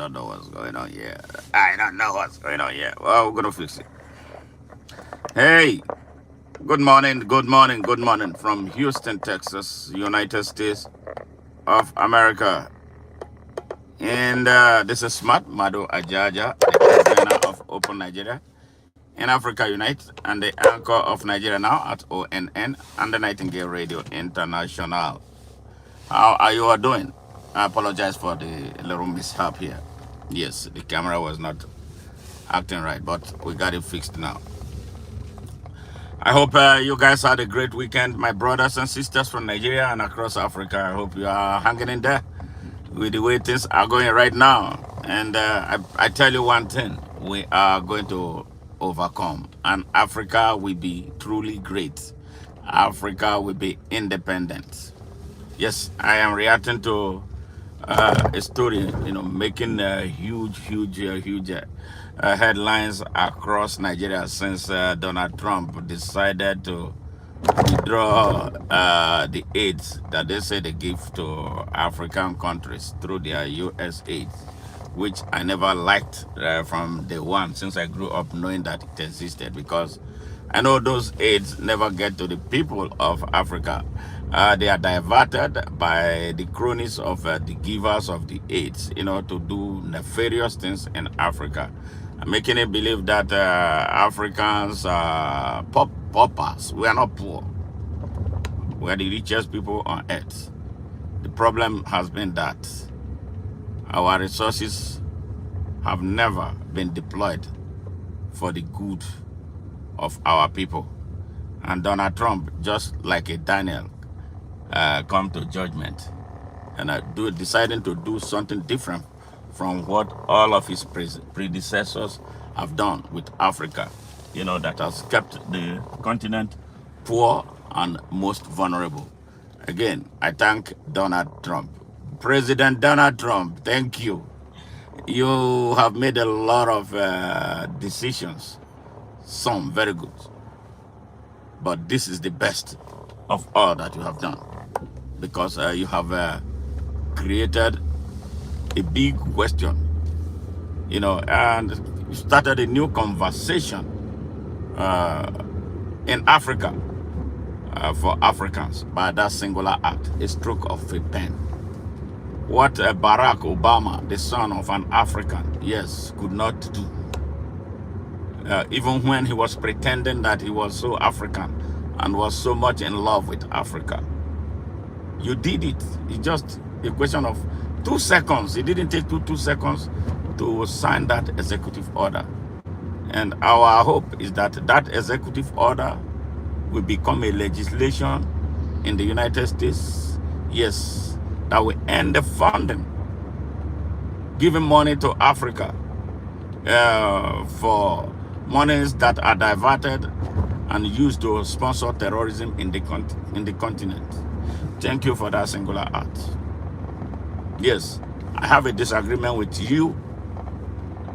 don't know what's going on here. I don't know what's going on here. Well, we're gonna fix it. Hey, good morning, good morning, good morning from Houston, Texas, United States of America. And this is Smart Madu Ajaja, the convener of Open Nigeria in Africa Unite and the anchor of Nigeria Now at ONN and the Nightingale Radio International. How are you all doing? I apologize for the little mishap here. Yes, the camera was not acting right, but we got it fixed now. I hope you guys had a great weekend, my brothers and sisters from Nigeria and across Africa. I hope you are hanging in there with the way things are going right now. And I tell you one thing, we are going to overcome, and Africa will be truly great. Africa will be independent. Yes, I am reacting to a story, making huge headlines across Nigeria since Donald Trump decided to withdraw the aid that they say they give to African countries through their U.S. aid, which I never liked from day one since I grew up knowing that it existed, because I know those aids never get to the people of Africa. They are diverted by the cronies of the givers of the aids, to do nefarious things in Africa, making it believe that Africans are paupers. We are not poor. We are the richest people on earth. The problem has been that our resources have never been deployed for the good of our people. And Donald Trump, just like a Daniel, come to judgment and deciding to do something different from what all of his predecessors have done with Africa, that has kept the continent poor and most vulnerable. Again, I thank Donald Trump. President Donald Trump, thank you. You have made a lot of decisions, some very good. But this is the best of all that you have done, because you have created a big question, and you started a new conversation in Africa for Africans by that singular act, a stroke of a pen. What Barak Obama, the son of an African, yes, could not do. Even when he was pretending that he was so African and was so much in love with Africa. You did it. It's just a question of 2 seconds. It didn't take 2 seconds to sign that executive order. And our hope is that that executive order will become a legislation in the United States, yes, that will end the funding, giving money to Africa for monies that are diverted and used to sponsor terrorism in the continent. Thank you for that singular act. Yes, I have a disagreement with you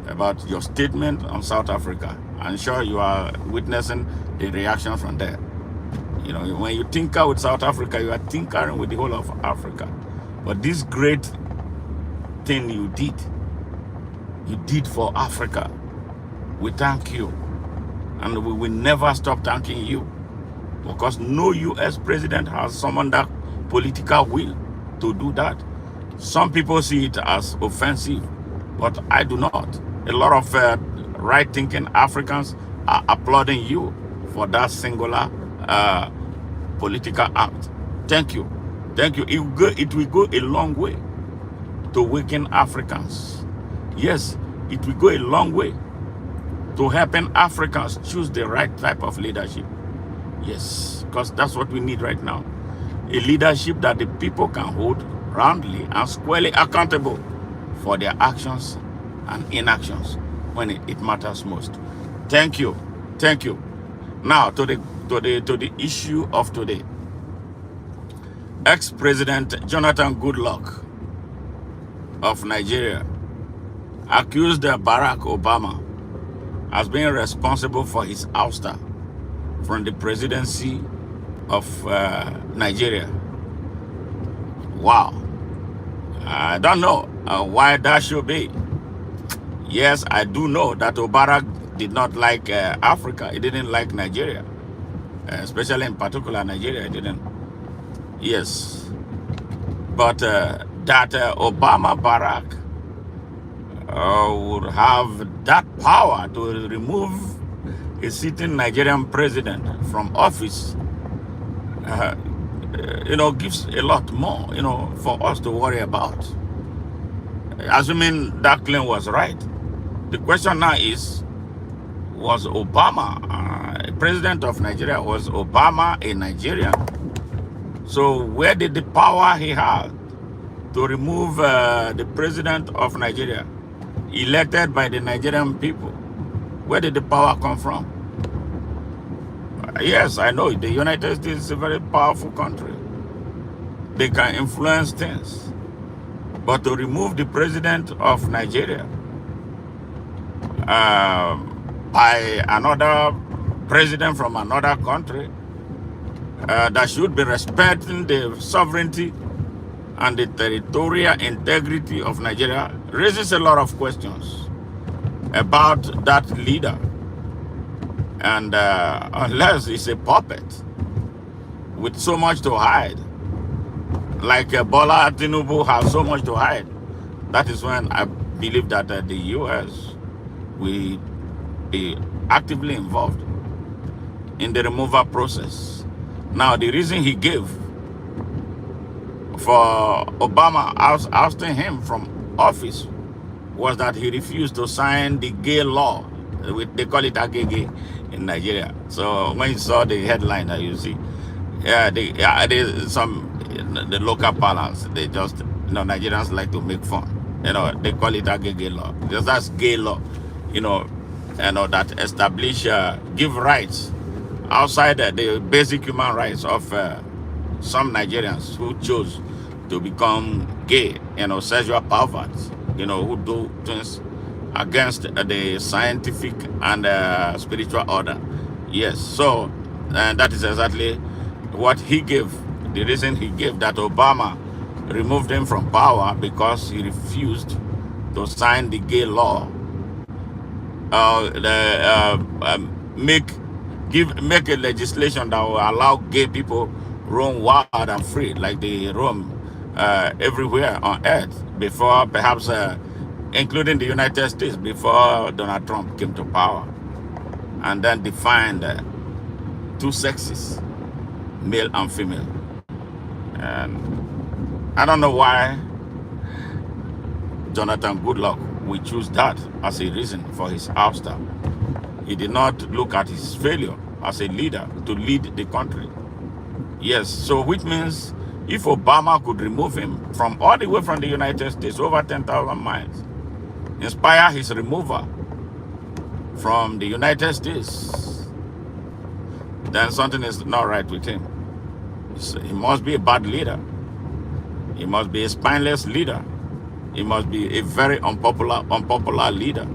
about your statement on South Africa. I'm sure you are witnessing the reaction from there. When you tinker with South Africa, you are tinkering with the whole of Africa. But this great thing you did for Africa. We thank you, and we will never stop thanking you, because no U.S. president has summoned that political will to do that. Some people see it as offensive, but I do not. A lot of right-thinking Africans are applauding you for that singular political act. Thank you. Thank you. It will go a long way to waken Africans. Yes, it will go a long way to helping Africans choose the right type of leadership. Yes, because that's what we need right now. A leadership that the people can hold roundly and squarely accountable for their actions and inactions when it matters most. Thank you. Thank you. Now to the issue of today. Ex-President Jonathan Goodluck of Nigeria accused Barak Obama as being responsible for his ouster from the presidency of Nigeria. Wow. I don't know why that should be. Yes, I do know that Mubarak did not like Africa. He didn't like Nigeria, especially in particular Nigeria. He didn't. Yes, but that Obama Barack would have that power to remove a sitting Nigerian president from office, uh, gives a lot more, for us to worry about. Assuming that claim was right, the question now is, was Obama, president of Nigeria, was Obama a Nigerian? So where did the power he had to remove the president of Nigeria, elected by the Nigerian people, where did the power come from? Yes, I know the United States is a very powerful country. They can influence things. But to remove the president of Nigeria by another president from another country that should be respecting the sovereignty and the territorial integrity of Nigeria raises a lot of questions about that leader. And unless he's a puppet with so much to hide, like Bola Tinubu has so much to hide, that is when I believe that the U.S. will be actively involved in the removal process. Now, the reason he gave for Obama ousting him from office was that he refused to sign the gay law. They call it agege in Nigeria. So when you saw the headline that you see, the local parlance, they just, Nigerians like to make fun. They call it agege law. Just that's gay law, that establish, give rights outside the basic human rights of some Nigerians who chose to become gay, sexual perverts, who do things against the scientific and spiritual order. Yes, so that is exactly what he gave. The reason he gave that Obama removed him from power because he refused to sign the gay law, make a legislation that will allow gay people roam wild and free like they roam everywhere on earth before, perhaps including the United States, before Donald Trump came to power, and then defined two sexes, male and female. And I don't know why Jonathan Goodluck will choose that as a reason for his ouster. He did not look at his failure as a leader to lead the country. Yes, so which means if Obama could remove him from all the way from the United States, over 10,000 miles, inspire his removal from the United States, then something is not right with him. He must be a bad leader. He must be a spineless leader. He must be a very unpopular leader.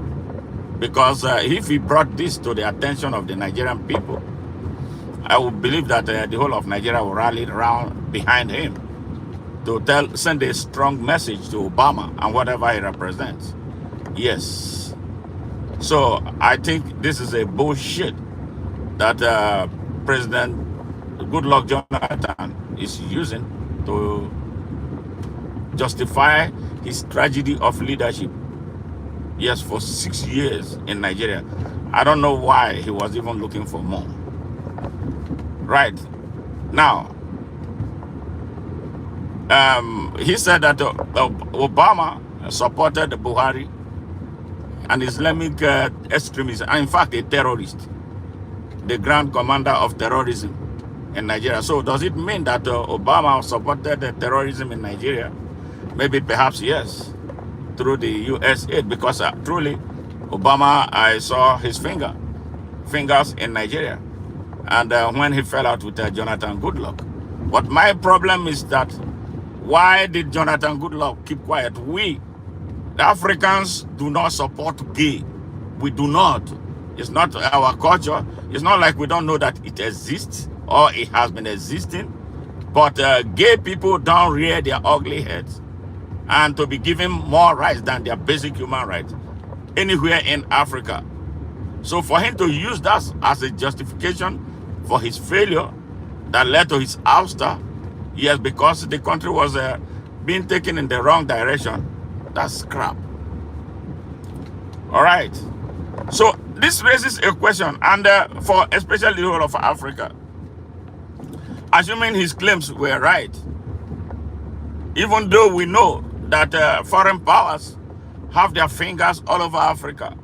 Because if he brought this to the attention of the Nigerian people, I would believe that the whole of Nigeria will rally around behind him to send a strong message to Obama and whatever he represents. Yes. So I think this is a bullshit that President Goodluck Jonathan is using to justify his tragedy of leadership. Yes, for 6 years in Nigeria. I don't know why he was even looking for more. Right. Now, he said that Obama supported Buhari, an Islamic extremist, and in fact a terrorist, the grand commander of terrorism in Nigeria. So does it mean that Obama supported terrorism in Nigeria? Maybe, perhaps, yes, through the US aid, because truly, Obama, I saw his fingers in Nigeria, and when he fell out with Jonathan Goodluck. But my problem is that, why did Jonathan Goodluck keep quiet? We, the Africans, do not support gay. We do not. It's not our culture. It's not like we don't know that it exists or it has been existing. But gay people don't rear their ugly heads and to be given more rights than their basic human rights. anywhere in Africa. So for him to use that as a justification for his failure that led to his ouster, yes, because the country was being taken in the wrong direction, that's crap. All right. So this raises a question, and for especially the whole of Africa, assuming his claims were right, even though we know that foreign powers have their fingers all over Africa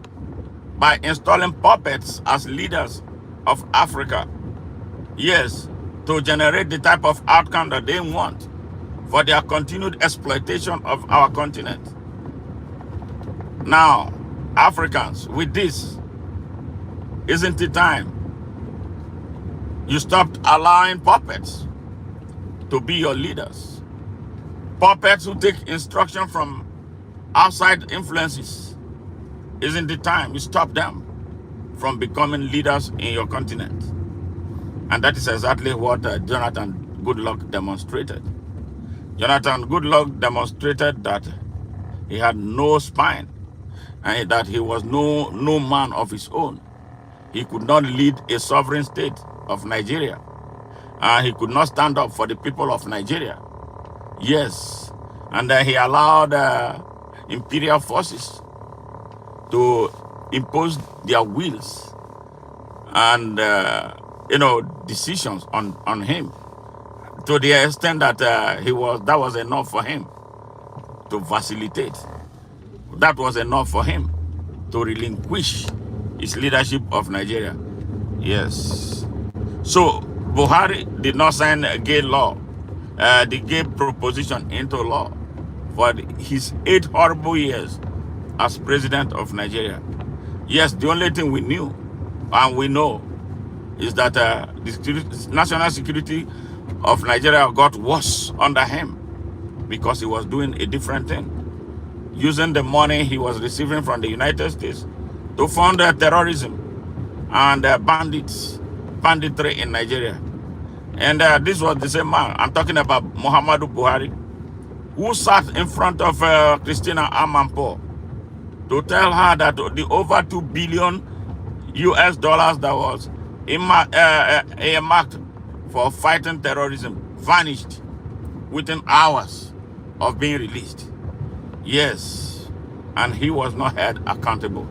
by installing puppets as leaders of Africa, yes, to generate the type of outcome that they want for their continued exploitation of our continent. Now, Africans, with this, isn't it time you stopped allowing puppets to be your leaders? Puppets who take instruction from outside influences. Isn't it time you stop them from becoming leaders in your continent? And that is exactly what Jonathan Goodluck demonstrated. Jonathan Goodluck demonstrated that he had no spine and that he was no man of his own. He could not lead a sovereign state of Nigeria. And he could not stand up for the people of Nigeria. Yes. And he allowed imperial forces to impose their wills and decisions on him, to the extent that that was enough for him to facilitate. That was enough for him to relinquish his leadership of Nigeria. Yes. So Buhari did not sign a gay law, the gay proposition into law for his 8 horrible years as president of Nigeria. Yes, the only thing we knew and we know is that the national security of Nigeria got worse under him because he was doing a different thing, using the money he was receiving from the United States to fund terrorism and banditry in Nigeria. And this was the same man. I'm talking about Muhammadu Buhari, who sat in front of Christina Amanpour to tell her that the over $2 billion US that was earmarked for fighting terrorism vanished within hours of being released. Yes, and he was not held accountable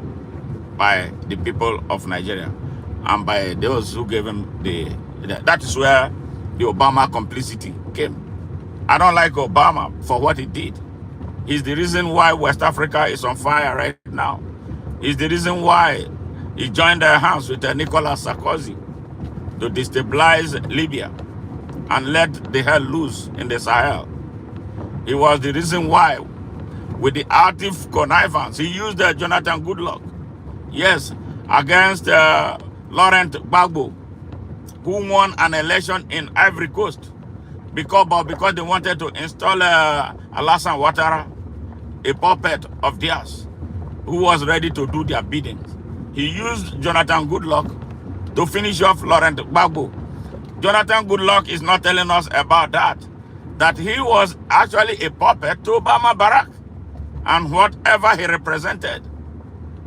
by the people of Nigeria and by those who gave him that is where the Obama complicity came. I don't like Obama for what he did. He's the reason why West Africa is on fire right now. He's the reason why he joined their hands with Nicolas Sarkozy to destabilize Libya and let the hell loose in the Sahel. He was the reason why, with the active connivance, he used Jonathan Goodluck, yes, against Laurent Gbagbo, who won an election in Ivory Coast because they wanted to install Alhassan Quattara, a puppet of theirs, who was ready to do their bidding. He used Jonathan Goodluck to finish off Laurent Gbagbo. Jonathan Goodluck is not telling us about that he was actually a puppet to Obama Barak and whatever he represented.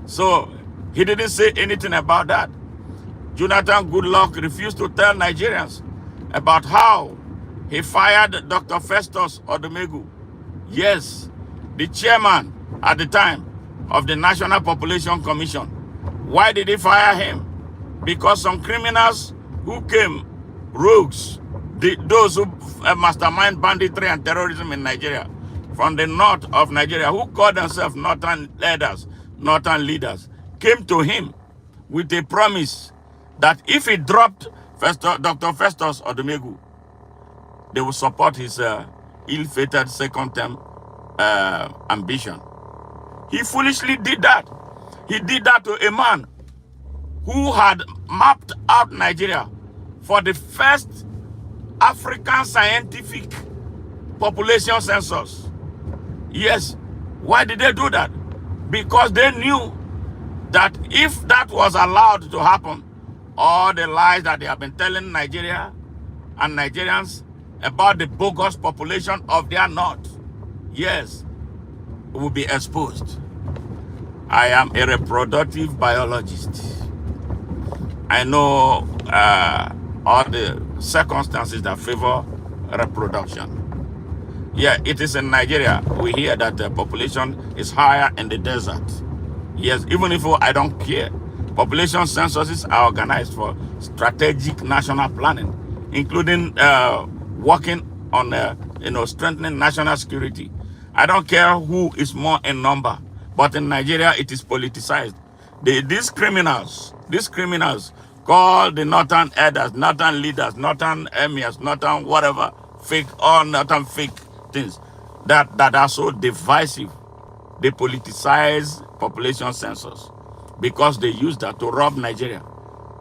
So he didn't say anything about that. Jonathan Goodluck refused to tell Nigerians about how he fired Dr. Festus Odumegu. Yes, the chairman at the time of the National Population Commission. Why did he fire him? Because some criminals who came, rogues, those who mastermind banditry and terrorism in Nigeria, from the north of Nigeria, who called themselves northern leaders, came to him with a promise that if he dropped Dr. Festus Odumegu, they will support his ill-fated second term ambition. He foolishly did that. He did that to a man who had mapped out Nigeria for the first African scientific population census. Yes. Why did they do that? Because they knew that if that was allowed to happen, all the lies that they have been telling Nigeria and Nigerians about the bogus population of their north, yes, will be exposed. I am a reproductive biologist. I know all the circumstances that favor reproduction. Yeah, it is in Nigeria. We hear that the population is higher in the desert. Yes, even if I don't care. Population censuses are organized for strategic national planning, including working on strengthening national security. I don't care who is more in number, but in Nigeria it is politicized. These criminals call the northern elders, northern leaders, northern emirs, northern whatever, fake or northern fake things that are so divisive. They politicize population census because they use that to rob Nigeria.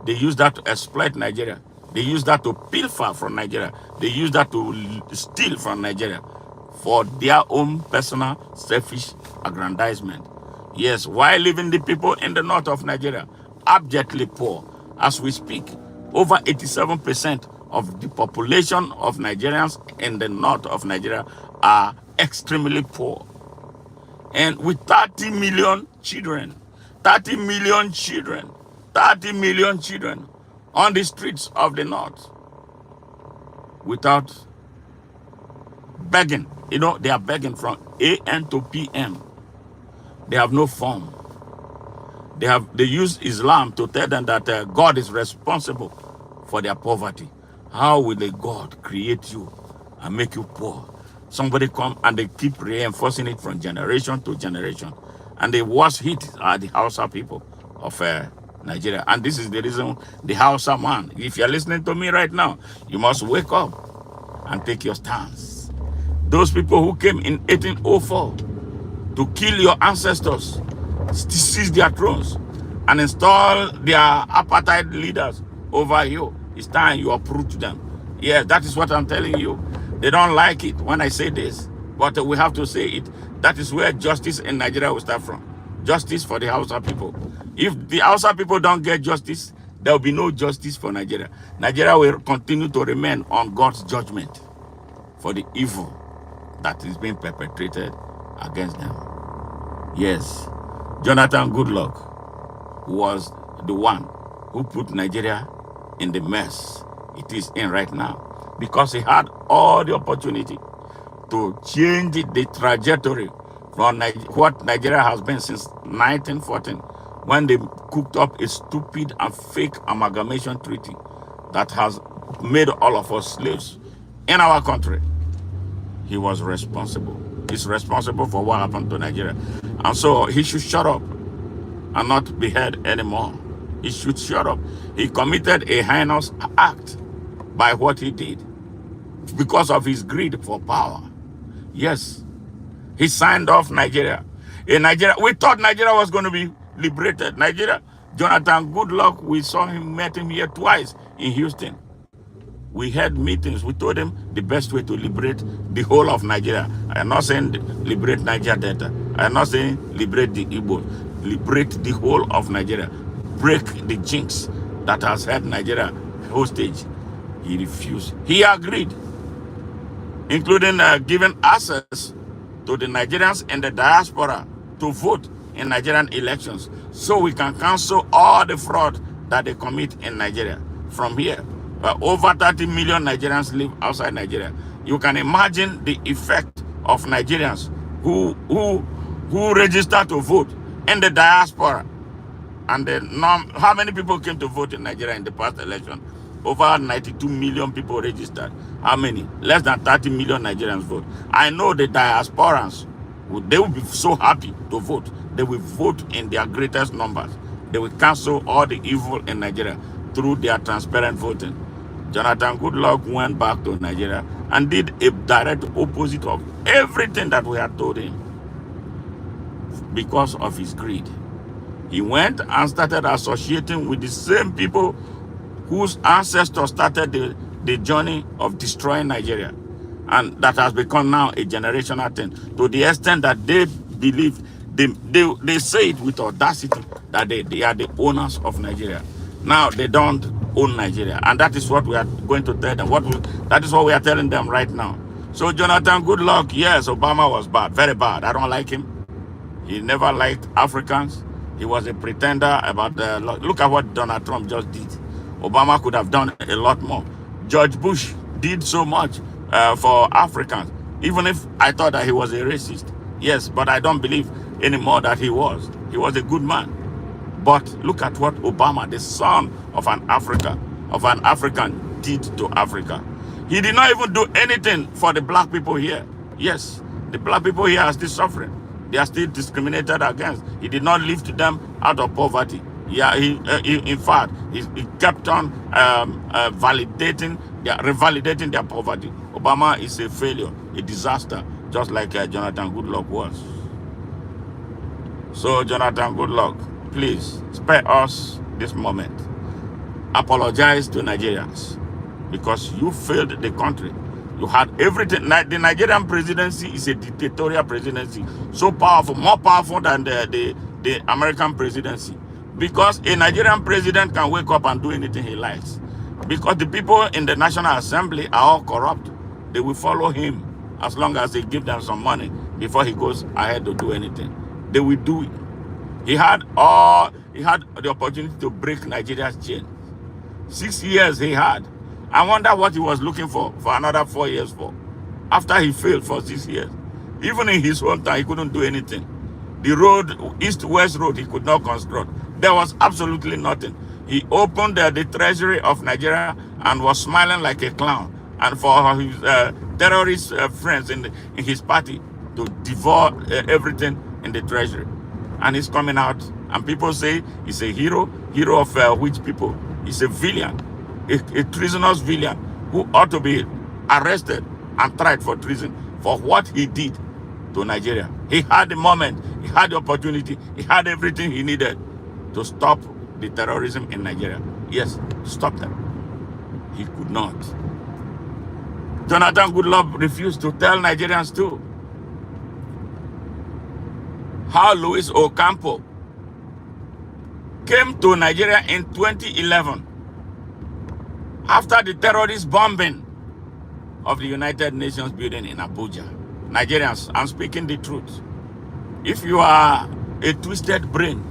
They use that to exploit Nigeria. They use that to pilfer from Nigeria. They use that to steal from Nigeria for their own personal selfish aggrandizement. Yes, while leaving the people in the north of Nigeria abjectly poor. As we speak, over 87% of the population of Nigerians in the north of Nigeria are extremely poor. And with 30 million children, 30 million children, 30 million children on the streets of the north without begging. You know, they are begging from AM to PM. They have no form. They use Islam to tell them that God is responsible for their poverty. How will a God create you and make you poor? Somebody come and they keep reinforcing it from generation to generation. And the worst hit are the Hausa people of Nigeria. And this is the reason the Hausa man, if you're listening to me right now, you must wake up and take your stance. Those people who came in 1804 to kill your ancestors, seize their thrones, and install their apartheid leaders over you, it's time you uproot them. Yes, that is what I'm telling you. They don't like it when I say this, but we have to say it. That is where justice in Nigeria will start from. Justice for the Hausa people. If the Hausa people don't get justice, there will be no justice for Nigeria. Nigeria will continue to remain on God's judgment for the evil that is being perpetrated against them. Yes, Jonathan Goodluck was the one who put Nigeria in the mess it is in right now, because he had all the opportunity to change the trajectory from what Nigeria has been since 1914, when they cooked up a stupid and fake amalgamation treaty that has made all of us slaves in our country. He was responsible. He's responsible for what happened to Nigeria. And so he should shut up and not be heard anymore. He should shut up. He committed a heinous act by what he did because of his greed for power. Yes, he signed off Nigeria. In Nigeria, we thought Nigeria was going to be liberated. Nigeria, Jonathan Goodluck, we saw him, met him here twice in Houston. We had meetings. We told him the best way to liberate the whole of Nigeria. I am not saying liberate Niger Delta. I am not saying liberate the Igbo. Liberate the whole of Nigeria. Break the jinx that has held Nigeria hostage. He refused. He agreed, including giving access to the Nigerians in the diaspora to vote in Nigerian elections, so we can cancel all the fraud that they commit in Nigeria from here. Over 30 million Nigerians live outside Nigeria. You can imagine the effect of Nigerians who register to vote in the diaspora. And how many people came to vote in Nigeria in the past election? Over 92 million people registered. How many? Less than 30 million Nigerians vote. I know the diasporans, they will be so happy to vote. They will vote in their greatest numbers. They will cancel all the evil in Nigeria through their transparent voting. Jonathan Goodluck went back to Nigeria and did a direct opposite of everything that we had told him because of his greed. He went and started associating with the same people whose ancestors started the journey of destroying Nigeria. And that has become now a generational thing, to the extent that they believe, they say it with audacity, that they are the owners of Nigeria. Now they don't own Nigeria. And that is what we are going to tell them. That is what we are telling them right now. So Jonathan Goodluck, yes, Obama was bad, very bad. I don't like him. He never liked Africans. He was a pretender about the. Look at what Donald Trump just did. Obama could have done a lot more. George Bush did so much for Africans, even if I thought that he was a racist. Yes, but I don't believe anymore that he was. He was a good man. But look at what Obama, the son of an African, did to Africa. He did not even do anything for the black people here. Yes, the black people here are still suffering. They are still discriminated against. He did not lift them out of poverty. Yeah, in fact, he kept on revalidating their poverty. Obama is a failure, a disaster, just like Jonathan Goodluck was. So, Jonathan Goodluck, please spare us this moment. Apologize to Nigerians because you failed the country. You had everything. The Nigerian presidency is a dictatorial presidency, so powerful, more powerful than the American presidency. Because a Nigerian president can wake up and do anything he likes. Because the people in the National Assembly are all corrupt. They will follow him as long as they give them some money before he goes ahead to do anything. They will do it. He had the opportunity to break Nigeria's chain. 6 years he had. I wonder what he was looking for another 4 years for. After he failed for 6 years. Even in his hometown, he couldn't do anything. The road, east-west road, he could not construct. There was absolutely nothing. He opened the treasury of Nigeria and was smiling like a clown. And for his terrorist friends in his party to devour everything in the treasury. And he's coming out, and people say he's a hero of which people? He's a villain, a treasonous villain who ought to be arrested and tried for treason for what he did to Nigeria. He had the moment, he had the opportunity, he had everything he needed to stop the terrorism in Nigeria. Yes, stop them. He could not. Jonathan Goodluck refused to tell Nigerians too how Luis Ocampo came to Nigeria in 2011 after the terrorist bombing of the United Nations building in Abuja. Nigerians, I'm speaking the truth. If you are a twisted brain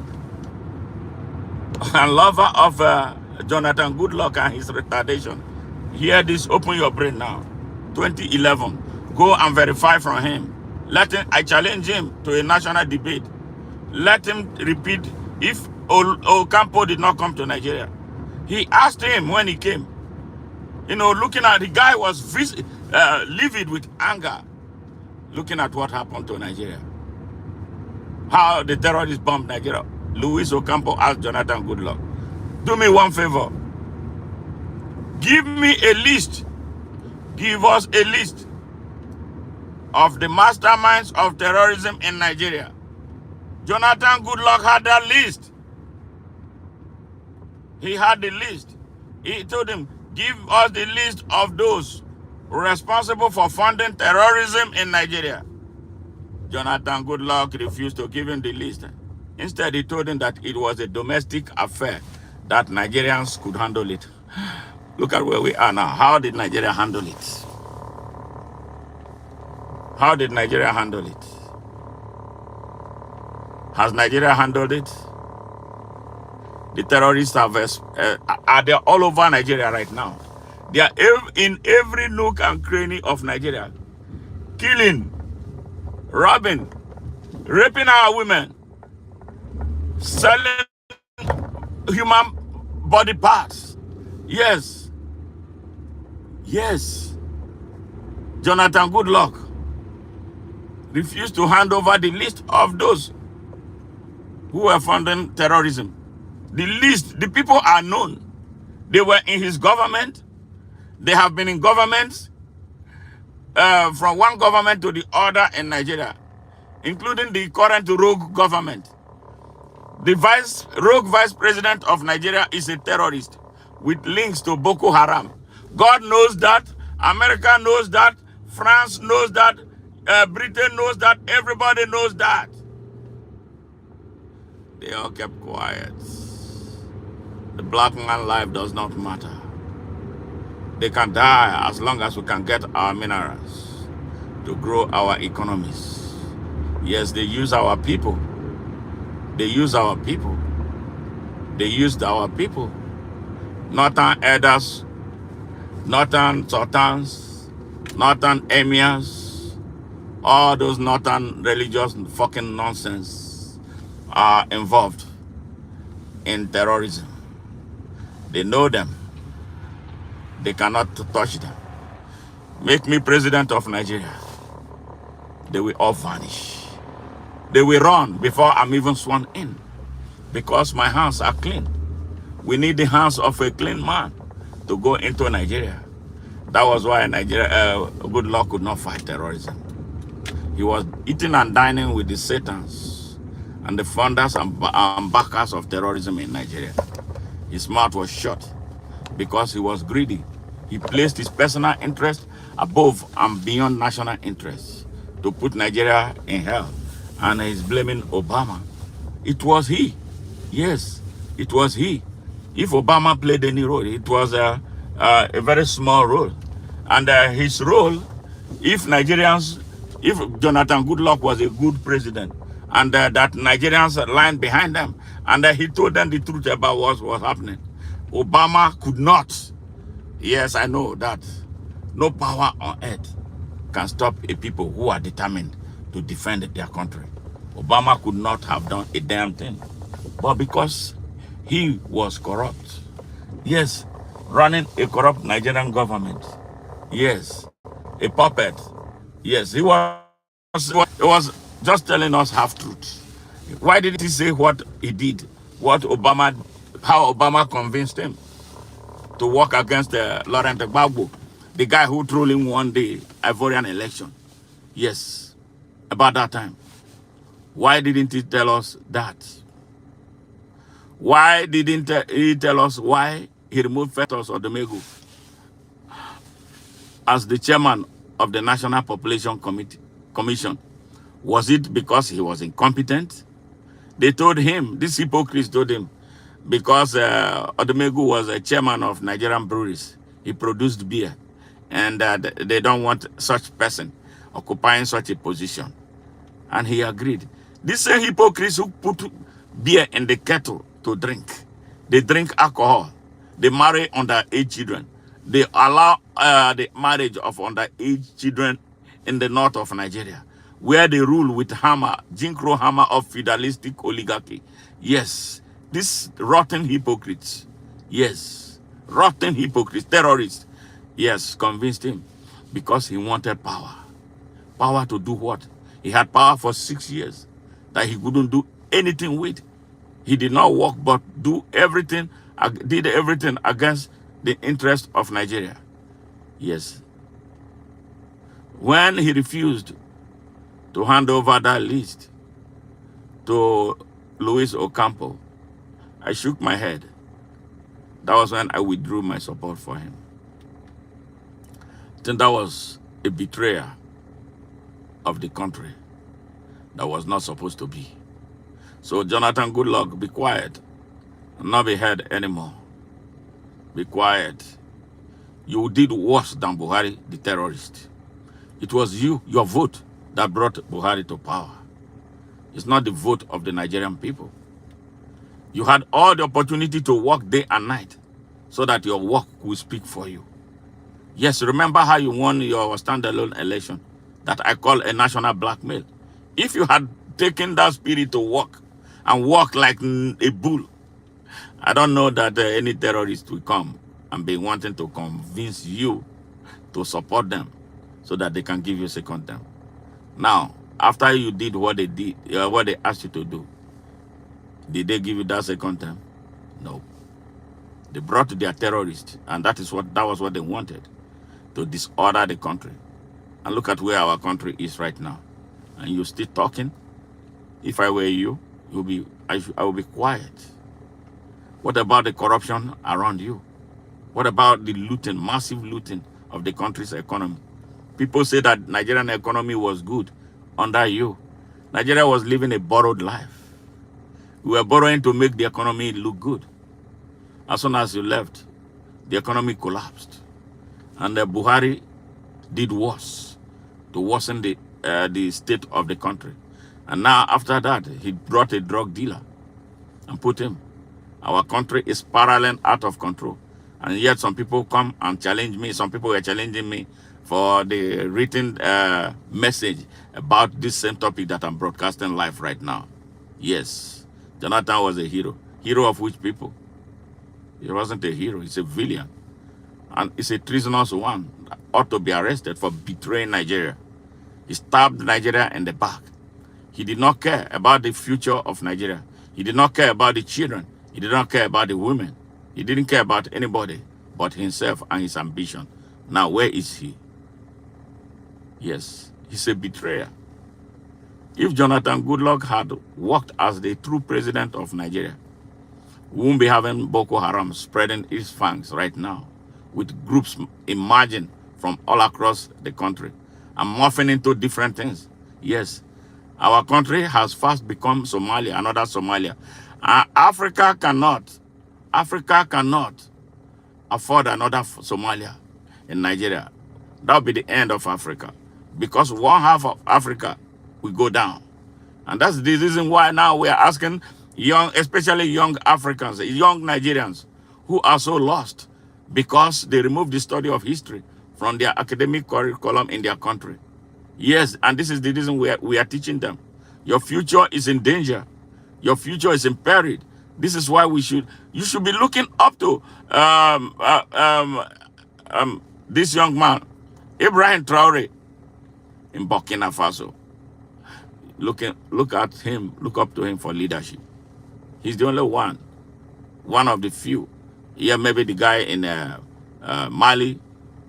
and lover of Jonathan Goodluck and his retardation, hear this, open your brain now. 2011, go and verify from him. I challenge him to a national debate. Let him repeat if Ocampo did not come to Nigeria. He asked him when he came. Looking at the guy was livid with anger, looking at what happened to Nigeria. How the terrorists bombed Nigeria. Luis Ocampo asked Jonathan Goodluck, do me one favor. Give me a list. Give us a list of the masterminds of terrorism in Nigeria. Jonathan Goodluck had that list. He had the list. He told him, give us the list of those responsible for funding terrorism in Nigeria. Jonathan Goodluck refused to give him the list. Instead, he told him that it was a domestic affair, that Nigerians could handle it. Look at where we are now. How did Nigeria handle it? How did Nigeria handle it? Has Nigeria handled it? The terrorists are there all over Nigeria right now. They are in every nook and cranny of Nigeria. Killing, robbing, raping our women, selling human body parts. Yes. Yes. Jonathan Goodluck refused to hand over the list of those who were funding terrorism. The list, the people are known. They were in his government. They have been in governments from one government to the other in Nigeria, including the current rogue government. The rogue vice president of Nigeria is a terrorist with links to Boko Haram. God knows that. America knows that. France knows that. Britain knows that. Everybody knows that. They all kept quiet. The black man's life does not matter. They can die as long as we can get our minerals to grow our economies. Yes, they use our people. They use our people. They used our people. Northern elders, northern sultans, northern emirs, all those northern religious fucking nonsense are involved in terrorism. They know them. They cannot touch them. Make me president of Nigeria. They will all vanish. They will run before I'm even sworn in because my hands are clean. We need the hands of a clean man to go into Nigeria. That was why Goodluck could not fight terrorism. He was eating and dining with the Satans and the funders and backers of terrorism in Nigeria. His mouth was shut because he was greedy. He placed his personal interest above and beyond national interests to put Nigeria in hell. And he's blaming Obama. It was he. Yes, it was he. If Obama played any role, it was a very small role. And his role, if Jonathan Goodluck was a good president, and that Nigerians lined behind them, and he told them the truth about what was happening, Obama could not. Yes, I know that. No power on earth can stop a people who are determined to defend their country. Obama could not have done a damn thing. But because he was corrupt, yes, running a corrupt Nigerian government, yes, a puppet, yes, he was just telling us half-truths. Why did he say what he did, how Obama convinced him to work against Laurent Gbagbo, the guy who truly won the Ivorian election? Yes, about that time. Why didn't he tell us that? Why didn't he tell us why he removed Festus Odumegu as the chairman of the National Population Commission? Was it because he was incompetent? They told him, these hypocrites told him, because Odumegu was a chairman of Nigerian breweries. He produced beer. And they don't want such person occupying such a position. And he agreed. These same hypocrites who put beer in the kettle to drink. They drink alcohol. They marry underage children. They allow the marriage of underage children in the north of Nigeria, where they rule with hammer, Jim Crow hammer of feudalistic oligarchy. Yes, these rotten hypocrites, yes, rotten hypocrites, terrorists, yes, convinced him because he wanted power. Power to do what? He had power for 6 years that he couldn't do anything with. He did not work, but did everything against the interest of Nigeria. Yes. When he refused to hand over that list to Luis Ocampo, I shook my head. That was when I withdrew my support for him. I think that was a betrayal of the country that was not supposed to be. So Jonathan Goodluck, be quiet and not be heard anymore. Be quiet. You did worse than Buhari, the terrorist. It was you, your vote, that brought Buhari to power. It's not the vote of the Nigerian people. You had all the opportunity to work day and night so that your work will speak for you. Yes, remember how you won your standalone election that I call a national blackmail. If you had taken that spirit to work and walk like a bull, I don't know that any terrorist will come and be wanting to convince you to support them so that they can give you second term. Now, after you did what they did, what they asked you to do, did they give you that second term? No. They brought their terrorists, and that was what they wanted, to disorder the country. And look at where our country is right now. And you're still talking. If I were you, I will be quiet. What about the corruption around you? What about the looting, massive looting of the country's economy? People say that Nigerian economy was good under you. Nigeria was living a borrowed life. We were borrowing to make the economy look good. As soon as you left, the economy collapsed. And Buhari did worse to worsen the state of the country. And now after that, he brought a drug dealer and put him. Our country is spiraling out of control. And yet some people come and challenge me. Some people were challenging me for the written message about this same topic that I'm broadcasting live right now. Yes, Jonathan was a hero. Hero of which people? He wasn't a hero, he's a villain. And he's a treasonous one. Ought to be arrested for betraying Nigeria. He stabbed Nigeria in the back. He did not care about the future of Nigeria. He did not care about the children. He did not care about the women. He didn't care about anybody but himself and his ambition. Now, where is he? Yes, he's a betrayer. If Jonathan Goodluck had worked as the true president of Nigeria, we won't be having Boko Haram spreading its fangs right now, with groups emerging from all across the country and morphing into different things. Yes, our country has fast become Somalia, another Somalia. Africa cannot afford another Somalia in Nigeria. That will be the end of Africa, because one half of Africa will go down. And that's the reason why now we are asking young, especially young Africans, young Nigerians who are so lost because they removed the study of history from their academic curriculum in their country. Yes, and this is the reason we are teaching them. Your future is in danger. Your future is imperiled. This is why you should be looking up to this young man, Ibrahim Traore, in Burkina Faso. Look at him, look up to him for leadership. He's the only one of the few. Yeah, maybe the guy in Mali,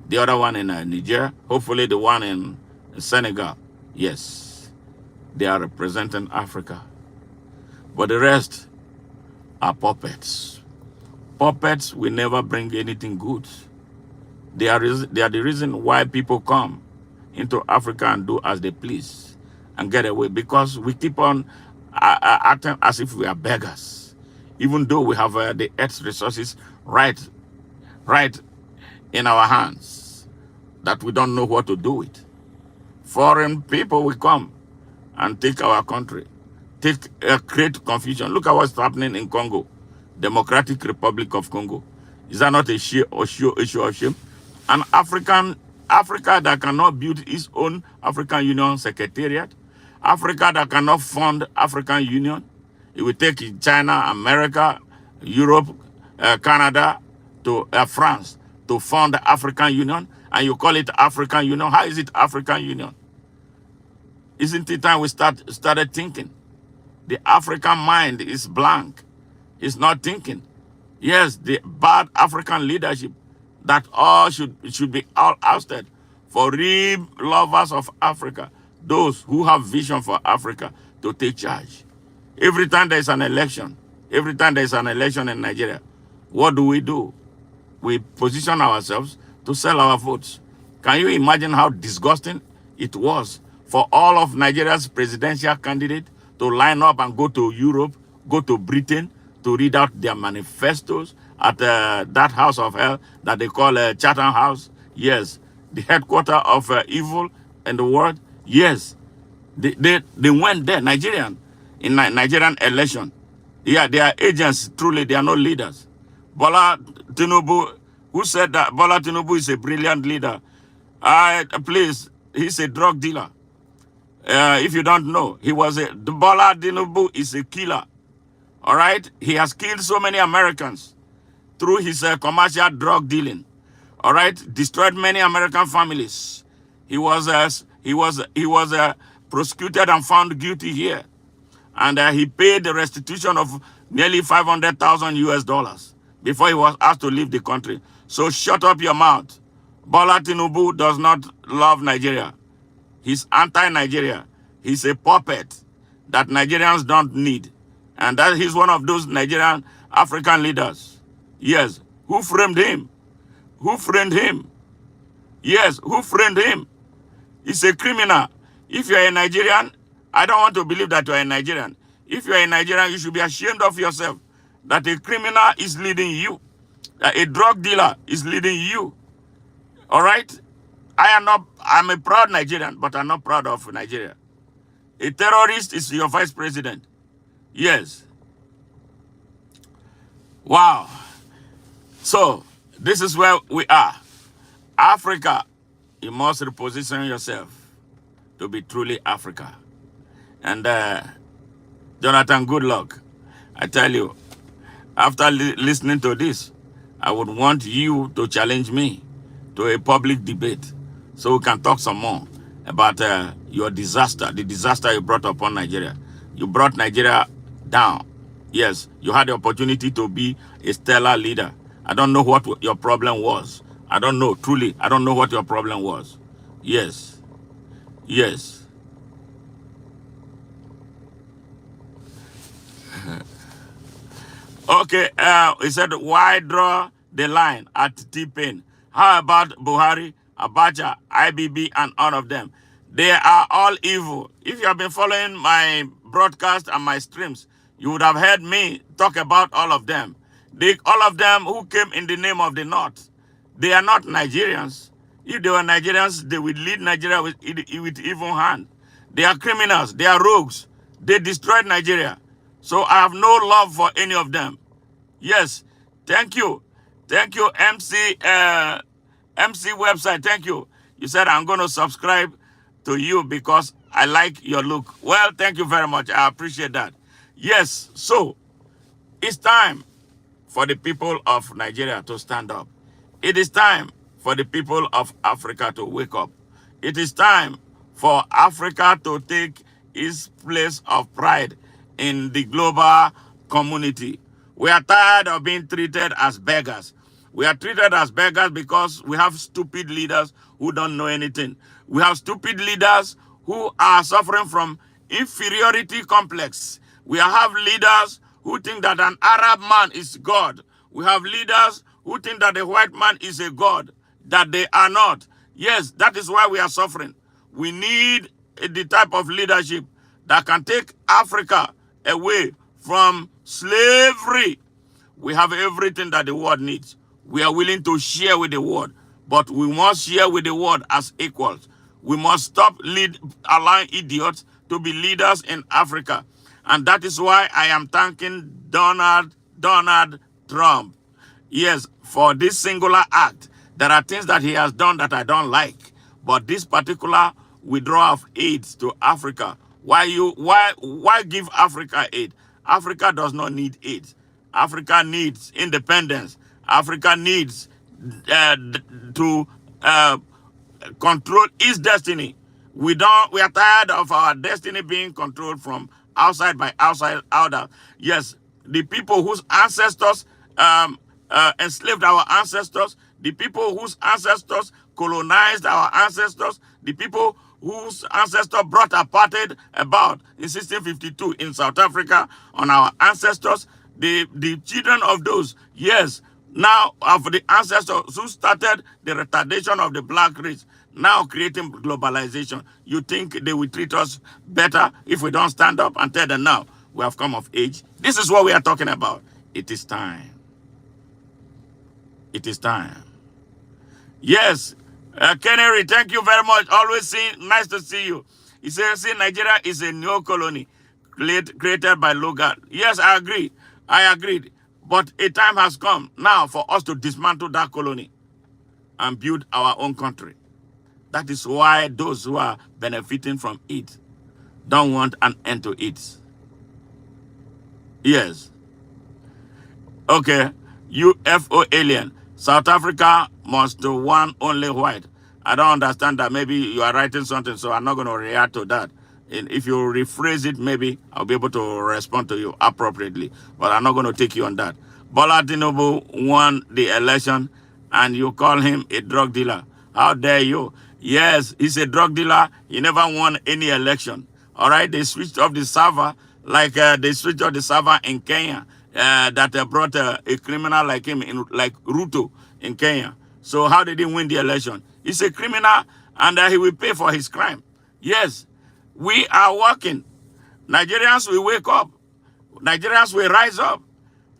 the other one in Niger, hopefully the one in Senegal. Yes, they are representing Africa. But the rest are puppets. Puppets will never bring anything good. They are the reason why people come into Africa and do as they please and get away, because we keep on acting as if we are beggars, even though we have the earth's resources right in our hands, that we don't know what to do with. Foreign people will come and take our country, create confusion. Look at what's happening in Congo, Democratic Republic of Congo. Is that not a issue of shame? An Africa that cannot build its own African Union Secretariat, Africa that cannot fund African Union. It will take China, America, Europe, Canada, to France to fund the African Union, and you call it African Union. How is it African Union? Isn't it time we started thinking? The African mind is blank. It's not thinking. Yes, the bad African leadership that all should be all ousted for real lovers of Africa, those who have vision for Africa, to take charge. Every time there is an election, in Nigeria, what do? We position ourselves to sell our votes. Can you imagine how disgusting it was for all of Nigeria's presidential candidates to line up and go to Europe, go to Britain, to read out their manifestos at that house of hell that they call Chatham House? Yes, the headquarters of evil in the world. Yes, they went there, Nigerian, in Nigerian election. Yeah, they are agents, truly, they are not leaders. Bola Tinubu, who said that Bola Tinubu is a brilliant leader? Please, he's a drug dealer. If you don't know, Bola Tinubu is a killer. All right? He has killed so many Americans through his commercial drug dealing. All right? Destroyed many American families. He was prosecuted and found guilty here. And he paid the restitution of nearly 500,000 US dollars before he was asked to leave the country. So shut up your mouth. Bola Tinubu does not love Nigeria. He's anti-Nigeria. He's a puppet that Nigerians don't need. And that he's one of those Nigerian African leaders. Yes. Who framed him? Who framed him? Yes. Who framed him? He's a criminal. If you're a Nigerian, I don't want to believe that you're a Nigerian. If you're a Nigerian, you should be ashamed of yourself that a criminal is leading you. That a drug dealer is leading you. All right? I'm a proud Nigerian, but I'm not proud of Nigeria. A terrorist is your vice president. Yes. Wow. So, this is where we are. Africa, you must reposition yourself to be truly Africa. And Jonathan, Goodluck, I tell you, after listening to this, I would want you to challenge me to a public debate so we can talk some more about your disaster, the disaster you brought upon Nigeria. You brought Nigeria down. Yes, you had the opportunity to be a stellar leader. I don't know what your problem was. I don't know, truly, I don't know what your problem was. Yes, yes. Okay, he said, why draw the line at T-Pain? How about Buhari, Abacha, IBB, and all of them? They are all evil. If you have been following my broadcast and my streams, you would have heard me talk about all of them. All of them who came in the name of the North. They are not Nigerians. If they were Nigerians, they would lead Nigeria with evil hand. They are criminals. They are rogues. They destroyed Nigeria. So I have no love for any of them. Yes, thank you. Thank you, MC website. Thank you. You said I'm going to subscribe to you because I like your look. Well, thank you very much. I appreciate that. Yes, so it's time for the people of Nigeria to stand up. It is time for the people of Africa to wake up. It is time for Africa to take its place of pride in the global community. We are tired of being treated as beggars. We are treated as beggars because we have stupid leaders who don't know anything. We have stupid leaders who are suffering from inferiority complex. We have leaders who think that an Arab man is God. We have leaders who think that the white man is a God, that they are not. Yes, that is why we are suffering. We need the type of leadership that can take Africa away from slavery. We have everything that the world needs. We are willing to share with the world, but we must share with the world as equals. We must stop allowing idiots to be leaders in Africa. And that is why I am thanking Donald Trump. Yes, for this singular act. There are things that he has done that I don't like. But this particular withdrawal of aid to Africa, why give Africa aid? Africa does not need aid. Africa needs independence. Africa needs to control its destiny. We are tired of our destiny being controlled from outside by outer. Yes, the people whose ancestors enslaved our ancestors, the people whose ancestors colonized our ancestors, the people whose ancestors brought apartheid about in 1652 in South Africa on our ancestors, the children of those, yes, now of the ancestors who started the retardation of the black race, now creating globalization. You think they will treat us better if we don't stand up and tell them now we have come of age? This is what we are talking about. It is time. It is time. Yes, Kennedy, thank you very much. Always nice to see you. He says, see, Nigeria is a new colony created by Logan. Yes, I agree. I agreed. But a time has come now for us to dismantle that colony and build our own country. That is why those who are benefiting from it don't want an end to it. Yes. Okay. UFO alien. South Africa must do one only white. I don't understand that. Maybe you are writing something, so I'm not going to react to that. And if you rephrase it, maybe I'll be able to respond to you appropriately. But I'm not going to take you on that. Bola Tinubu won the election, and you call him a drug dealer. How dare you? Yes, he's a drug dealer. He never won any election. All right, they switched off the server like they switched off the server in Kenya that brought a criminal like him, like Ruto in Kenya. So how did he win the election? He's a criminal, and he will pay for his crime. Yes, we are working. Nigerians will wake up. Nigerians will rise up.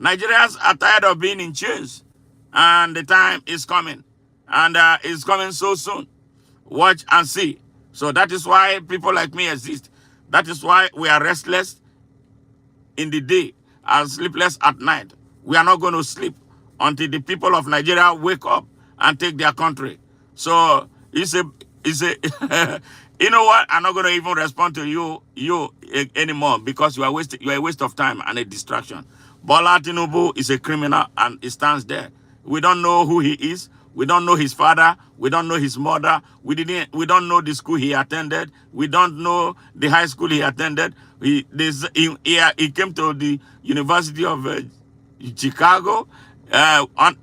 Nigerians are tired of being in chains. And the time is coming. And it's coming so soon. Watch and see. So that is why people like me exist. That is why we are restless in the day and sleepless at night. We are not going to sleep until the people of Nigeria wake up and take their country. So it's a you know what? I'm not going to even respond to you anymore because you are a waste of time and a distraction. Bola Tinubu is a criminal and he stands there. We don't know who he is. We don't know his father. We don't know his mother. We don't know the school he attended. We don't know the high school he attended. He came to the University of Chicago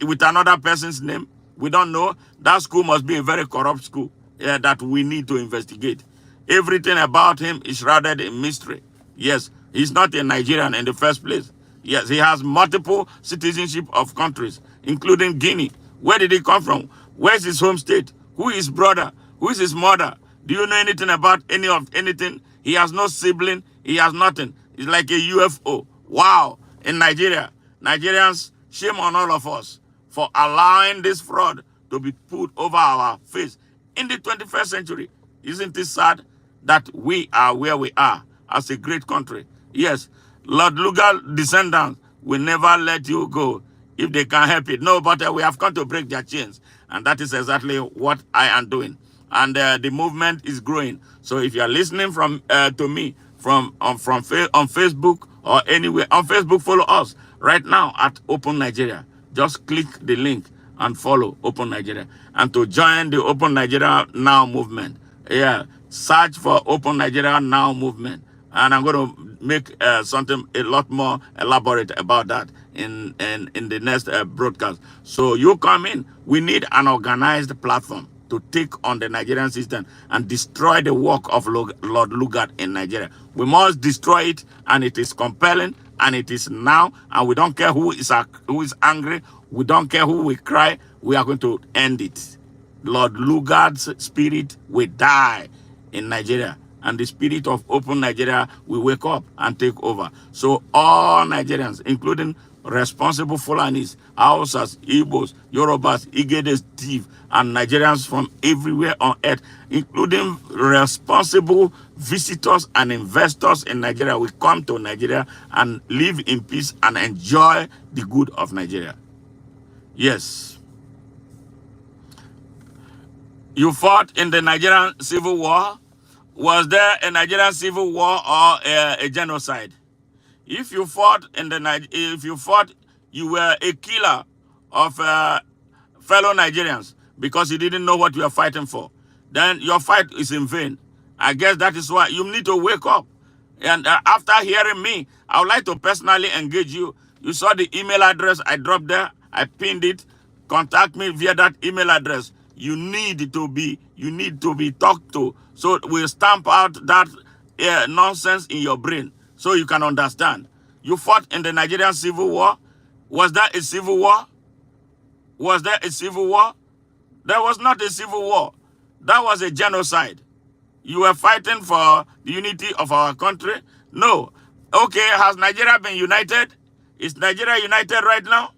with another person's name. We don't know. That school must be a very corrupt school that we need to investigate. Everything about him is shrouded in mystery. Yes, he's not a Nigerian in the first place. Yes, he has multiple citizenship of countries, including Guinea. Where did he come from? Where's his home state? Who is his brother? Who is his mother? Do you know anything about anything? He has no sibling. He has nothing. He's like a UFO. Wow. In Nigeria, Nigerians, shame on all of us for allowing this fraud to be put over our face in the 21st century. Isn't it sad that we are where we are as a great country? Yes, Lord Lugar descendants will never let you go if they can help it. No, but we have come to break their chains. And that is exactly what I am doing. And the movement is growing. So if you are listening to me on Facebook or anywhere, on Facebook, follow us right now at Open Nigeria. Just click the link and follow Open Nigeria. And to join the Open Nigeria Now movement, search for Open Nigeria Now movement. And I'm going to make something a lot more elaborate about that in the next broadcast. So you come in. We need an organized platform to take on the Nigerian system and destroy the work of Lord Lugard in Nigeria. We must destroy it, and it is compelling, and it is now, and we don't care who is angry. We don't care who will cry. We are going to end it. Lord Lugard's spirit will die in Nigeria, and the spirit of Open Nigeria will wake up and take over. So all Nigerians, including responsible Fulanis, Hausas, Igbos, Yorubas, Igedes, Tiv, and Nigerians from everywhere on earth, including responsible visitors and investors in Nigeria, will come to Nigeria and live in peace and enjoy the good of Nigeria. Yes. You fought in the Nigerian Civil War. Was there a Nigerian Civil War or a genocide? If you fought you were a killer of fellow Nigerians because you didn't know what you were fighting for, then your fight is in vain. I guess that is why you need to wake up. And after hearing me, I would like to personally engage you. You saw the email address I dropped there. I pinned it. Contact me via that email address. You need to be talked to. So we'll stamp out that nonsense in your brain so you can understand. You fought in the Nigerian Civil War. Was that a civil war? Was there a civil war? There was not a civil war. That was a genocide. You were fighting for the unity of our country? No. Okay, has Nigeria been united? Is Nigeria united right now?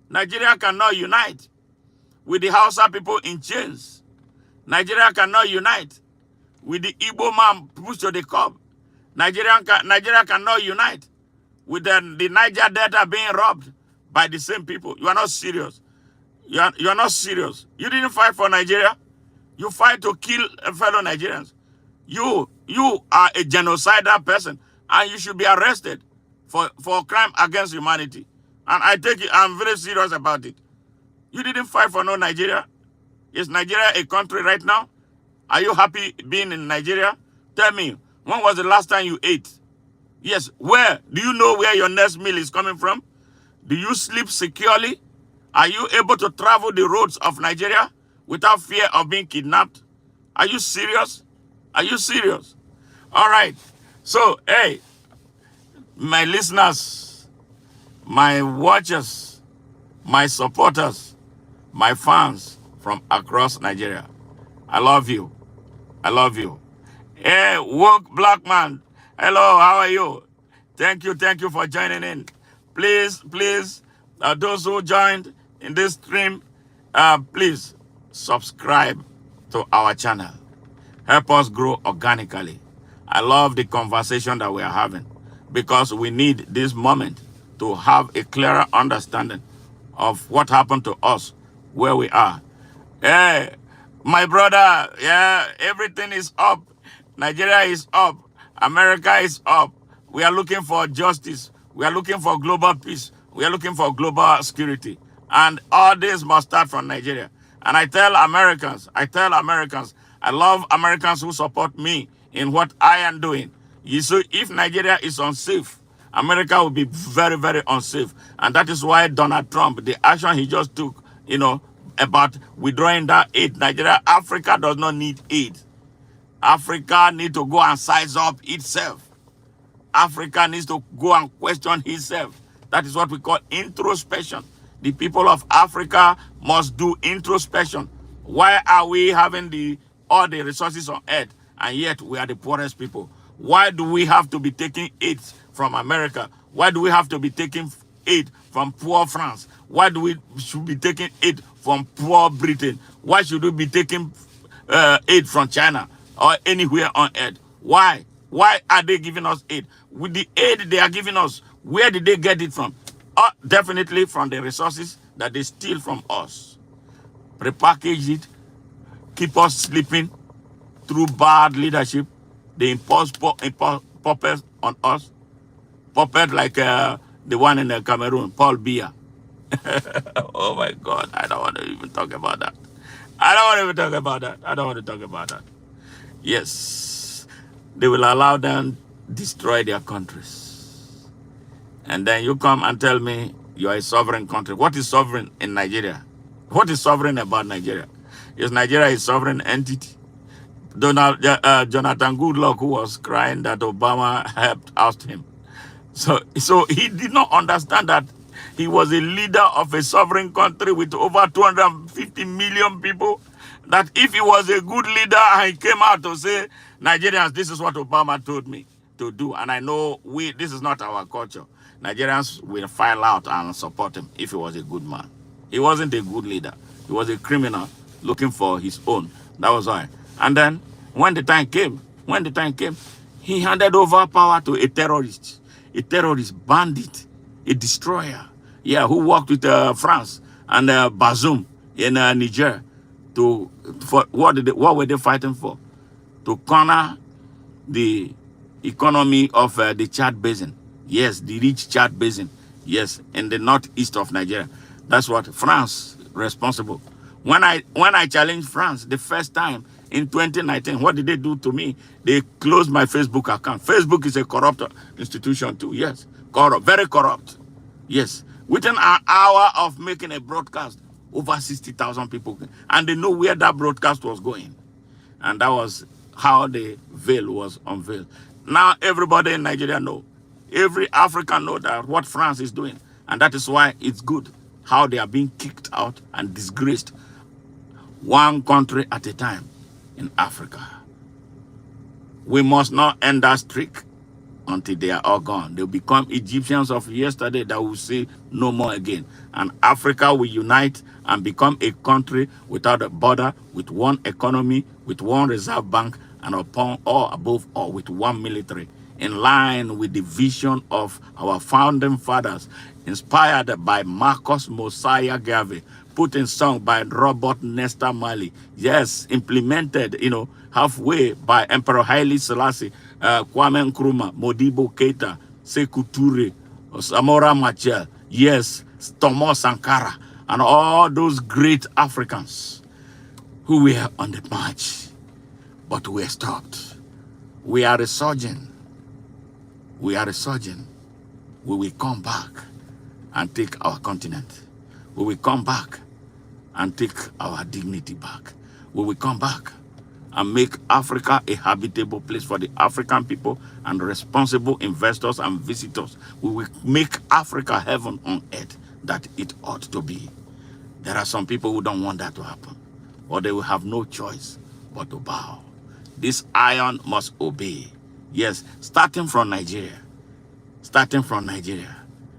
Nigeria cannot unite with the Hausa people in chains. Nigeria cannot unite with the Igbo man pushed to the curb. Nigeria cannot unite with the Niger Delta being robbed by the same people. You are not serious. You are not serious. You didn't fight for Nigeria. You fight to kill fellow Nigerians. You are a genocidal person, and you should be arrested for crime against humanity. And I'm very serious about it. You didn't fight for no Nigeria. Is Nigeria a country right now? Are you happy being in Nigeria? Tell me, when was the last time you ate? Yes, where? Do you know where your next meal is coming from? Do you sleep securely? Are you able to travel the roads of Nigeria without fear of being kidnapped? Are you serious? Are you serious? All right. So, hey, my listeners, my watchers, my supporters, my fans from across Nigeria, I love you. I love you. Hey, woke black man. Hello, how are you? Thank you for joining in. Please, those who joined in this stream, please subscribe to our channel. Help us grow organically. I love the conversation that we are having because we need this moment to have a clearer understanding of what happened to us, where we are. Hey, my brother, yeah, everything is up. Nigeria is up. America is up. We are looking for justice. We are looking for global peace. We are looking for global security. And all this must start from Nigeria. And I love Americans who support me in what I am doing. You see, if Nigeria is unsafe, America will be very, very unsafe. And that is why Donald Trump, the action he just took, about withdrawing that aid, Africa does not need aid. Africa needs to go and size up itself. Africa needs to go and question itself. That is what we call introspection. The people of Africa must do introspection. Why are we having all the resources on earth and yet we are the poorest people? Why do we have to be taking aid from America? Why do we have to be taking aid from poor France? Why do we should be taking aid from poor Britain? Why should we be taking aid from China or anywhere on earth? Why? Why are they giving us aid? With the aid they are giving us, where did they get it from? Definitely from the resources that they steal from us. Repackage it, keep us sleeping through bad leadership. They impose puppets on us. Puppet like the one in Cameroon, Paul Biya. Oh my God, I don't want to even talk about that. I don't want to even talk about that. I don't want to talk about that. Yes, they will allow them destroy their countries. And then you come and tell me you are a sovereign country. What is sovereign in Nigeria? What is sovereign about Nigeria? Is Nigeria a sovereign entity? Jonathan Goodluck, who was crying that Obama helped oust him. So he did not understand that he was a leader of a sovereign country with over 250 million people. That if he was a good leader and he came out to say, Nigerians, this is what Obama told me to do. And I know this is not our culture. Nigerians will file out and support him if he was a good man. He wasn't a good leader. He was a criminal looking for his own. That was why. And then when the time came, he handed over power to a terrorist bandit, a destroyer, who worked with France and Bazoum in Niger. What were they fighting for? To corner the economy of the Chad Basin. Yes, the rich Chad Basin. Yes, in the northeast of Nigeria. That's what France responsible. When I challenged France the first time in 2019, what did they do to me? They closed my Facebook account. Facebook is a corrupt institution too. Yes, corrupt, very corrupt. Yes, within an hour of making a broadcast, over 60,000 people, and they know where that broadcast was going. And that was how the veil was unveiled. Now everybody in Nigeria know. Every African know that what France is doing. And that is why it's good how they are being kicked out and disgraced one country at a time in Africa. We must not end that streak until they are all gone. They'll become Egyptians of yesterday that will say no more again. And Africa will unite and become a country without a border, with one economy, with one reserve bank, and upon all, above all, with one military, in line with the vision of our founding fathers, inspired by Marcus Mosiah Garvey, put in song by Robert Nesta Marley. Yes, implemented, halfway by Emperor Haile Selassie, Kwame Nkrumah, Modibo Keita, Sekou Toure, Samora Machel, yes, Thomas Sankara, and all those great Africans who were on the march, but were stopped. We are resurging. We are resurging. We will come back and take our continent. We will come back and take our dignity back. We will come back and make Africa a habitable place for the African people and responsible investors and visitors. We will make Africa heaven on earth that it ought to be. There are some people who don't want that to happen, or they will have no choice but to bow. This iron must obey. Yes, starting from Nigeria.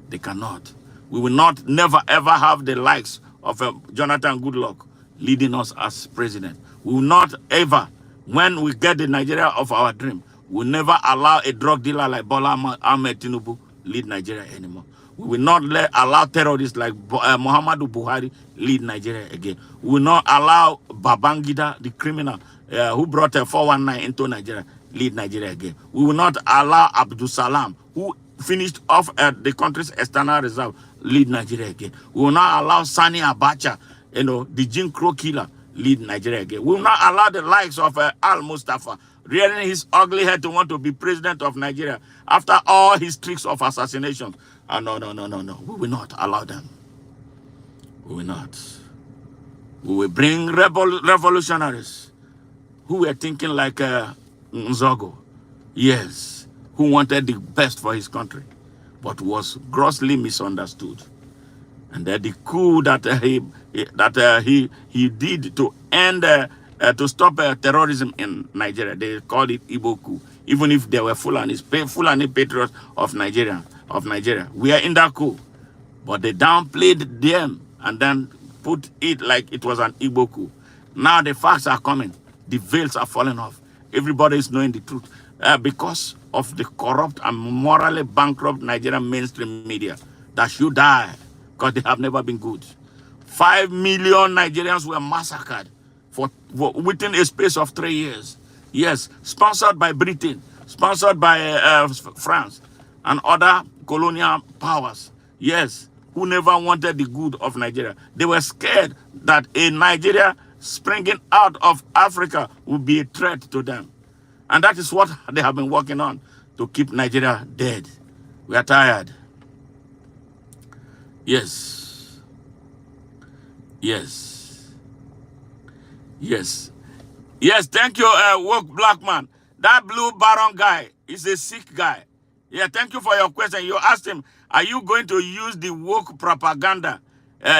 They cannot. We will never ever have the likes of Jonathan Goodluck leading us as president. We will not ever, when we get the Nigeria of our dream, We'll never allow a drug dealer like Bola Ahmed Tinubu lead Nigeria anymore. We will not allow terrorists like Muhammadu Buhari lead Nigeria again. We will not allow Babangida, the criminal who brought a 419 into Nigeria, lead Nigeria again. We will not allow Abdul Salam, who finished off the country's external reserve, lead Nigeria again. We will not allow Sani Abacha, the Jim Crow killer, lead Nigeria again. We will not allow the likes of Al Mustafa, rearing his ugly head to want to be president of Nigeria after all his tricks of assassination. No. We will not allow them. We will not. We will bring revolutionaries who were thinking like Nzogo. Yes, who wanted the best for his country, but was grossly misunderstood. And the coup that he did to end to stop terrorism in Nigeria, they called it Igbo coup. Even if they were Fulani patriots of Nigeria, we are in that coup, but they downplayed them and then put it like it was an Igbo coup. Now the facts are coming, the veils are falling off. Everybody is knowing the truth because of the corrupt and morally bankrupt Nigerian mainstream media that should die because they have never been good. 5 million Nigerians were massacred within a space of 3 years. Yes, sponsored by Britain, sponsored by France and other colonial powers. Yes, who never wanted the good of Nigeria. They were scared that a Nigeria springing out of Africa would be a threat to them. And that is what they have been working on, to keep Nigeria dead. We are tired. Yes. Yes. Yes. Yes, thank you, woke black man. That blue baron guy is a sick guy. Yeah, thank you for your question. You asked him, are you going to use the woke propaganda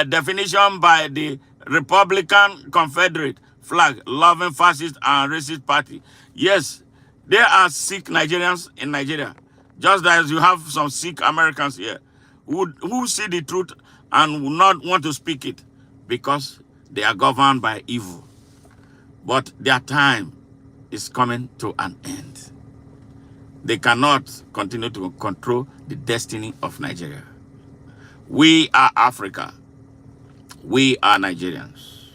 definition by the Republican Confederate flag, loving fascist and racist party? Yes, there are sick Nigerians in Nigeria, just as you have some sick Americans here who see the truth and will not want to speak it because they are governed by evil. But their time is coming to an end. They cannot continue to control the destiny of Nigeria. We are Africa. We are Nigerians.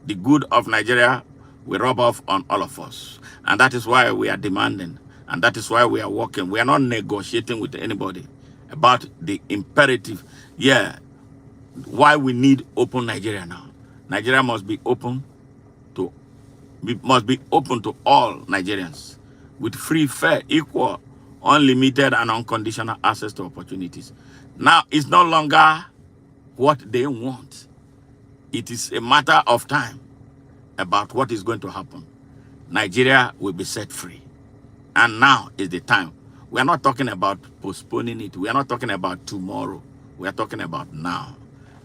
The good of Nigeria will rub off on all of us. And that is why we are demanding. And that is why we are working. We are not negotiating with anybody about the imperative. Yeah, why we need open Nigeria now. Nigeria must be open to all Nigerians with free, fair, equal, unlimited, and unconditional access to opportunities. Now, it's no longer what they want. It is a matter of time about what is going to happen. Nigeria will be set free. And now is the time. We are not talking about postponing it. We are not talking about tomorrow. We are talking about now.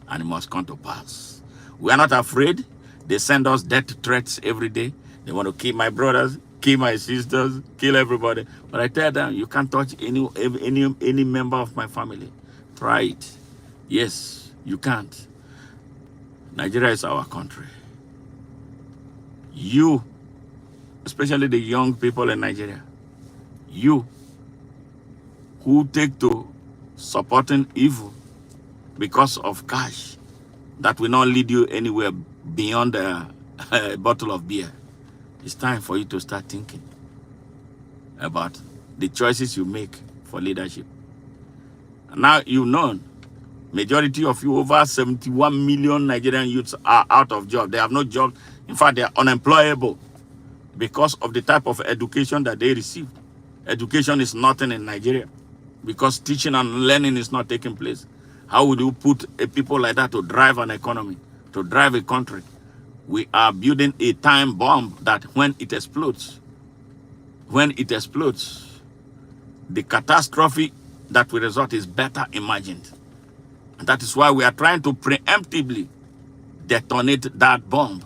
And it must come to pass. We are not afraid. They send us death threats every day. They want to kill my brothers, kill my sisters, kill everybody. But I tell them, you can't touch any member of my family. Try it. Yes, you can't. Nigeria is our country. You, especially the young people in Nigeria, you who take to supporting evil because of cash that will not lead you anywhere beyond a bottle of beer, it's time for you to start thinking about the choices you make for leadership. Now you've known, majority of you, over 71 million Nigerian youths are out of job. They have no job. In fact, they are unemployable because of the type of education that they received. Education is nothing in Nigeria because teaching and learning is not taking place. How would you put people like that to drive an economy, to drive a country? We are building a time bomb that when it explodes, the catastrophe that will result is better imagined. And that is why we are trying to preemptively detonate that bomb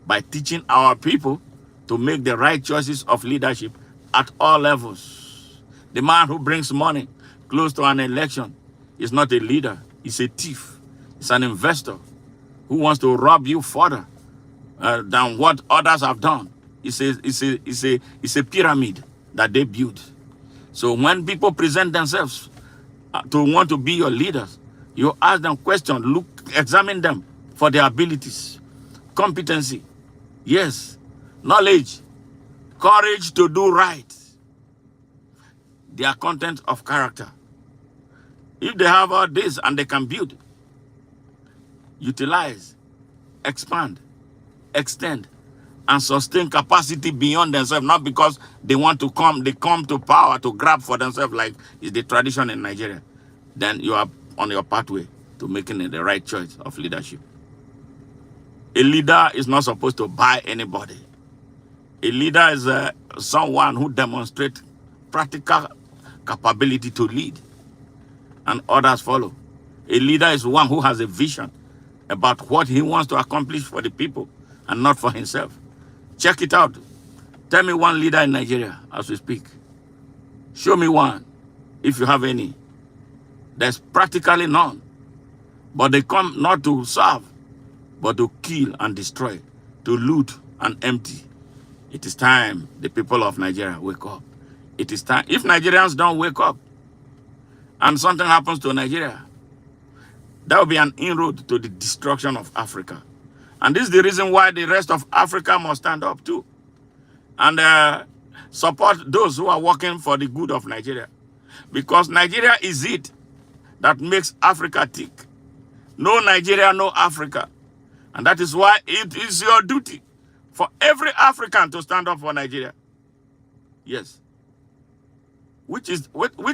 by teaching our people to make the right choices of leadership at all levels. The man who brings money close to an election is not a leader, he's a thief. He's an investor who wants to rob you further than what others have done. It's a pyramid that they build. So when people present themselves to want to be your leaders, you ask them questions, examine them for their abilities, competency, yes, knowledge, courage to do right, their content of character. If they have all this and they can build, utilize, expand, extend, and sustain capacity beyond themselves, not because they want to they come to power to grab for themselves like is the tradition in Nigeria, then you are on your pathway to making the right choice of leadership. A leader is not supposed to buy anybody. A leader is someone who demonstrates practical capability to lead, and others follow. A leader is one who has a vision about what he wants to accomplish for the people and not for himself. Check it out. Tell me one leader in Nigeria as we speak. Show me one, if you have any. There's practically none. But they come not to serve, but to kill and destroy, to loot and empty. It is time the people of Nigeria wake up. It is time. If Nigerians don't wake up and something happens to Nigeria, that will be an inroad to the destruction of Africa. And this is the reason why the rest of Africa must stand up too and support those who are working for the good of Nigeria. Because Nigeria is it that makes Africa tick. No Nigeria, no Africa. And that is why it is your duty for every African to stand up for Nigeria. Yes. Which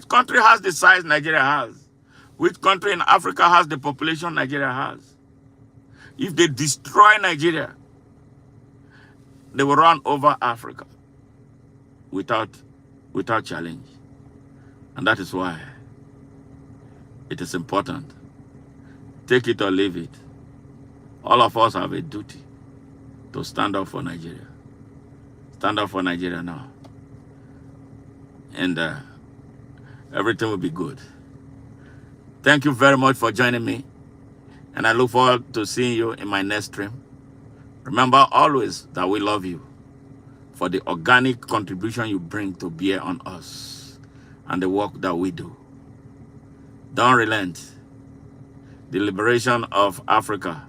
country has the size Nigeria has? Which country in Africa has the population Nigeria has? If they destroy Nigeria, they will run over Africa without challenge. And that is why it is important. Take it or leave it. All of us have a duty to stand up for Nigeria. Stand up for Nigeria now. And everything will be good. Thank you very much for joining me. And I look forward to seeing you in my next stream. Remember always that we love you for the organic contribution you bring to bear on us and the work that we do. Don't relent. The liberation of Africa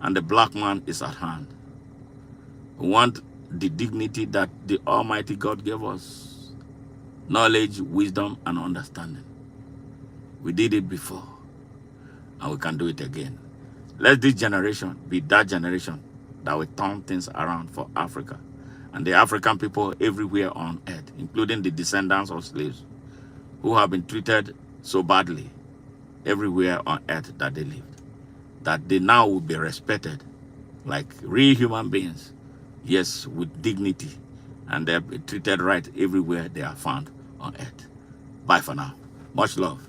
and the black man is at hand. We want the dignity that the Almighty God gave us. Knowledge, wisdom, and understanding. We did it before, and we can do it again. Let this generation be that generation that will turn things around for Africa and the African people everywhere on earth, including the descendants of slaves who have been treated so badly everywhere on earth that they lived, that they now will be respected like real human beings, yes, with dignity, and they're treated right everywhere they are found on earth. Bye for now. Much love.